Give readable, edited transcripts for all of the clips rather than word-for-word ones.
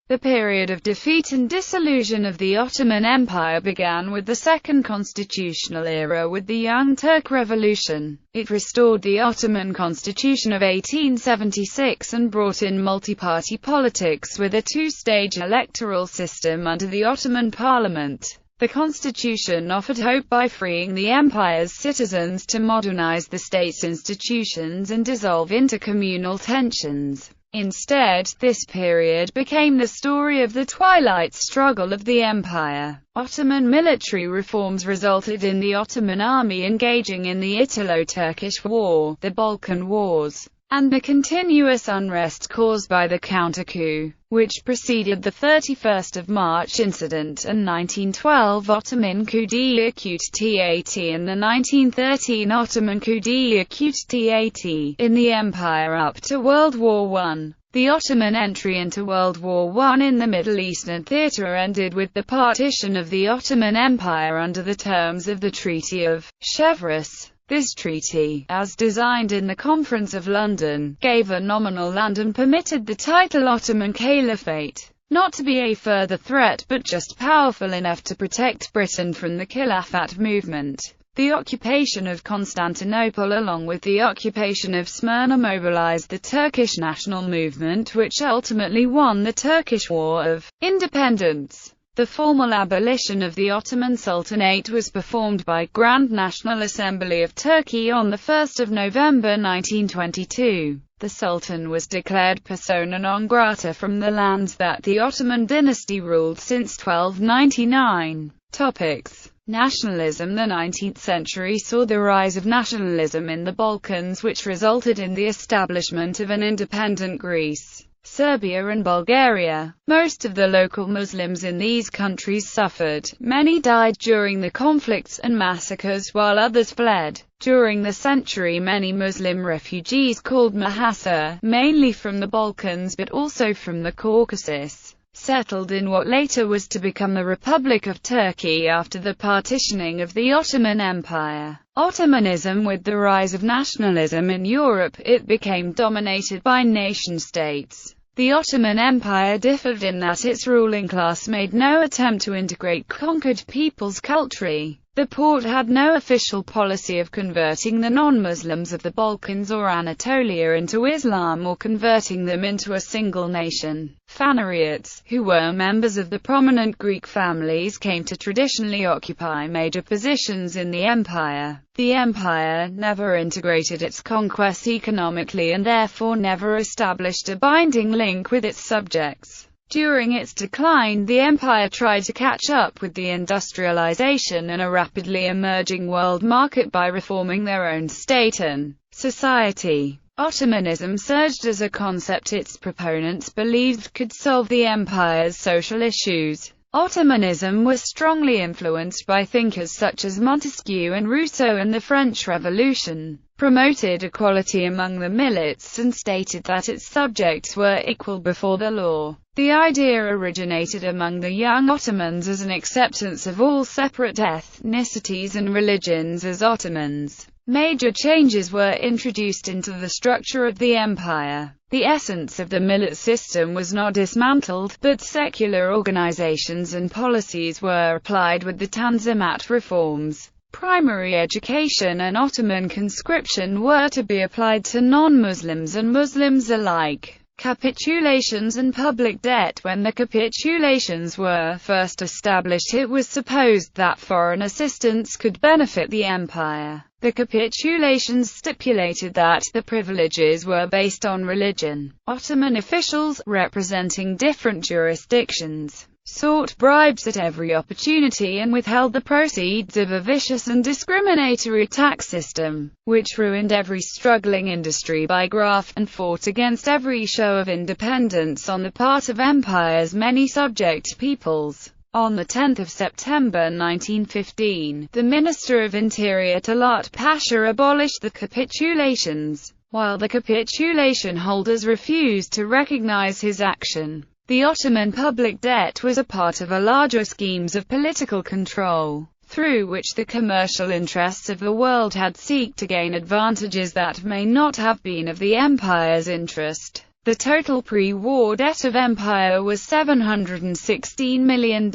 The period of defeat and dissolution of the Ottoman Empire began with the Second Constitutional Era with the Young Turk Revolution. It restored the Ottoman Constitution of 1876 and brought in multi-party politics with a two-stage electoral system under the Ottoman Parliament. The constitution offered hope by freeing the empire's citizens to modernize the state's institutions and dissolve intercommunal tensions. Instead, this period became the story of the twilight struggle of the empire. Ottoman military reforms resulted in the Ottoman army engaging in the Italo-Turkish War, the Balkan Wars, and the continuous unrest caused by the counter-coup, which preceded the 31st of March incident and 1912 Ottoman coup d'état and the 1913 Ottoman coup d'état in the empire up to World War I. The Ottoman entry into World War I in the Middle Eastern theatre ended with the partition of the Ottoman Empire under the terms of the Treaty of Chevreuse. This treaty, as designed in the Conference of London, gave a nominal land and permitted the title Ottoman Caliphate not to be a further threat but just powerful enough to protect Britain from the Khilafat movement. The occupation of Constantinople along with the occupation of Smyrna mobilized the Turkish national movement, which ultimately won the Turkish War of Independence. The formal abolition of the Ottoman Sultanate was performed by Grand National Assembly of Turkey on 1 November 1922. The Sultan was declared persona non grata from the lands that the Ottoman dynasty ruled since 1299. Topics: Nationalism. The 19th century saw the rise of nationalism in the Balkans, which resulted in the establishment of an independent Greece, Serbia and Bulgaria. Most of the local Muslims in these countries suffered. Many died during the conflicts and massacres, while others fled. During the century, many Muslim refugees called Muhasir, mainly from the Balkans but also from the Caucasus, settled in what later was to become the Republic of Turkey after the partitioning of the Ottoman Empire. Ottomanism. With the rise of nationalism in Europe, it became dominated by nation-states. The Ottoman Empire differed in that its ruling class made no attempt to integrate conquered peoples culturally. The Porte had no official policy of converting the non-Muslims of the Balkans or Anatolia into Islam or converting them into a single nation. Phanariots, who were members of the prominent Greek families, came to traditionally occupy major positions in the empire. The empire never integrated its conquests economically and therefore never established a binding link with its subjects. During its decline, the empire tried to catch up with the industrialization and a rapidly emerging world market by reforming their own state and society. Ottomanism surged as a concept its proponents believed could solve the empire's social issues. Ottomanism was strongly influenced by thinkers such as Montesquieu and Rousseau, and the French Revolution promoted equality among the millets and stated that its subjects were equal before the law. The idea originated among the young Ottomans as an acceptance of all separate ethnicities and religions as Ottomans. Major changes were introduced into the structure of the empire. The essence of the millet system was not dismantled, but secular organizations and policies were applied with the Tanzimat reforms. Primary education and Ottoman conscription were to be applied to non-Muslims and Muslims alike. Capitulations and public debt. When the capitulations were first established, it was supposed that foreign assistance could benefit the empire. The capitulations stipulated that the privileges were based on religion. Ottoman officials, representing different jurisdictions, sought bribes at every opportunity and withheld the proceeds of a vicious and discriminatory tax system, which ruined every struggling industry by graft, and fought against every show of independence on the part of empire's many subject peoples. On 10 September 1915, the Minister of Interior Talat Pasha abolished the capitulations, while the capitulation holders refused to recognize his action. The Ottoman public debt was a part of a larger schemes of political control, through which the commercial interests of the world had sought to gain advantages that may not have been of the empire's interest. The total pre-war debt of Empire was $716 million.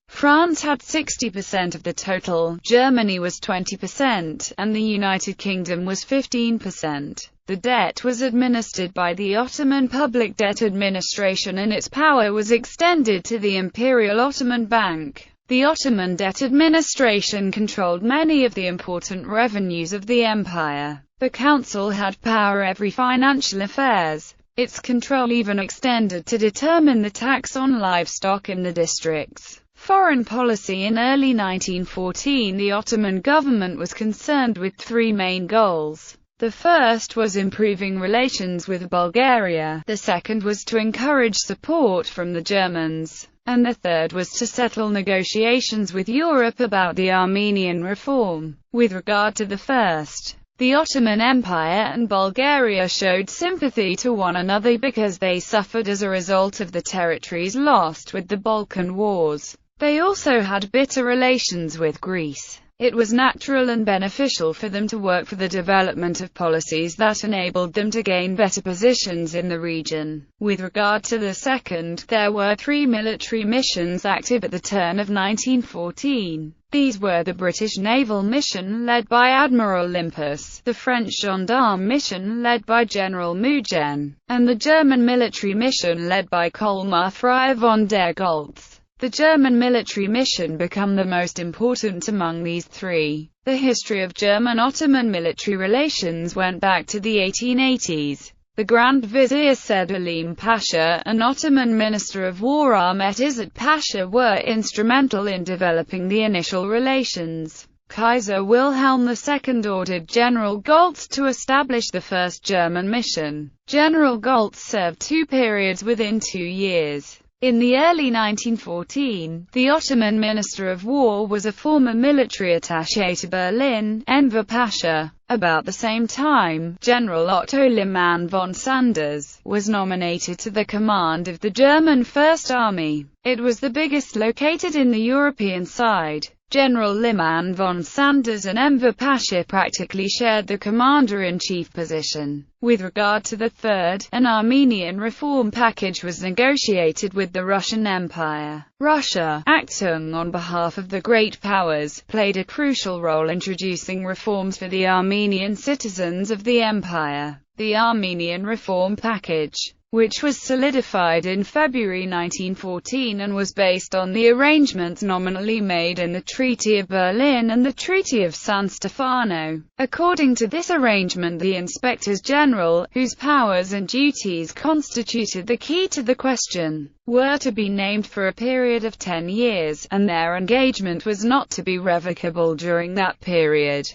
France had 60% of the total, Germany was 20%, and the United Kingdom was 15%. The debt was administered by the Ottoman Public Debt Administration and its power was extended to the Imperial Ottoman Bank. The Ottoman Debt Administration controlled many of the important revenues of the empire. The council had power over financial affairs. Its control even extended to determine the tax on livestock in the districts. Foreign policy. In early 1914, the Ottoman government was concerned with three main goals. The first was improving relations with Bulgaria, the second was to encourage support from the Germans, and the third was to settle negotiations with Europe about the Armenian Reform. With regard to the first, the Ottoman Empire and Bulgaria showed sympathy to one another because they suffered as a result of the territories lost with the Balkan Wars. They also had bitter relations with Greece. It was natural and beneficial for them to work for the development of policies that enabled them to gain better positions in the region. With regard to the second, there were three military missions active at the turn of 1914. These were the British Naval mission led by Admiral Limpus, the French Gendarme mission led by General Mugen, and the German military mission led by Colmar Friar von der Goltz. The German military mission became the most important among these three. The history of German-Ottoman military relations went back to the 1880s. The Grand Vizier Selim Pasha and Ottoman Minister of War Ahmet İzzet Pasha were instrumental in developing the initial relations. Kaiser Wilhelm II ordered General Goltz to establish the first German mission. General Goltz served two periods within 2 years. In the early 1914, the Ottoman Minister of War was a former military attaché to Berlin, Enver Pasha. About the same time, General Otto Liman von Sanders was nominated to the command of the German First Army. It was the biggest located in the European side. General Liman von Sanders and Enver Pasha practically shared the commander-in-chief position. With regard to the third, an Armenian reform package was negotiated with the Russian Empire. Russia, acting on behalf of the great powers, played a crucial role introducing reforms for the Armenian citizens of the empire. The Armenian Reform Package, which was solidified in February 1914 and was based on the arrangements nominally made in the Treaty of Berlin and the Treaty of San Stefano. According to this arrangement, the inspectors general, whose powers and duties constituted the key to the question, were to be named for a period of 10 years, and their engagement was not to be revocable during that period.